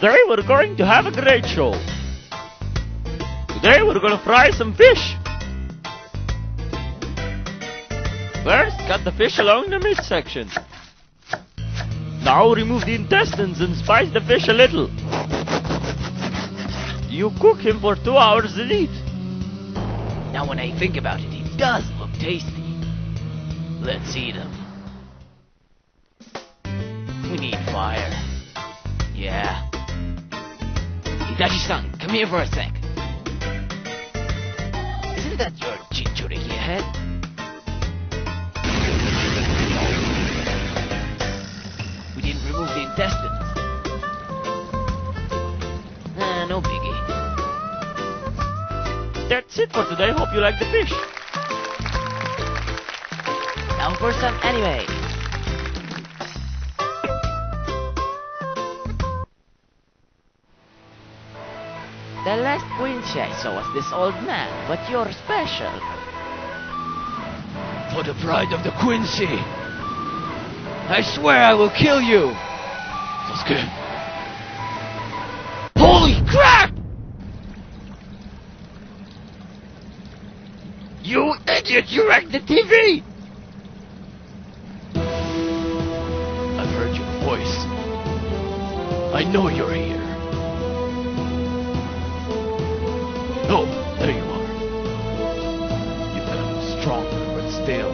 Today we're going to have a great show. Today we're gonna fry some fish. First, cut the fish along the midsection. Now remove the intestines and spice the fish a little. You cook him for 2 hours in heat. Now when I think about it, he does look tasty. Let's eat him. We need fire. Yeah. Hidachi-san, come here for a sec. Isn't that your Jinchuriki head? We didn't remove the intestines. No biggie. That's it for today. Hope you like the fish. Now for some anime. The last Quincy I saw was this old man, but you're special. For the pride of the Quincy, I swear I will kill you. Sasuke. Holy crap! You idiot, you wrecked the TV! I've heard your voice. I know you're here. Oh, there you are. You've gotten stronger, but still.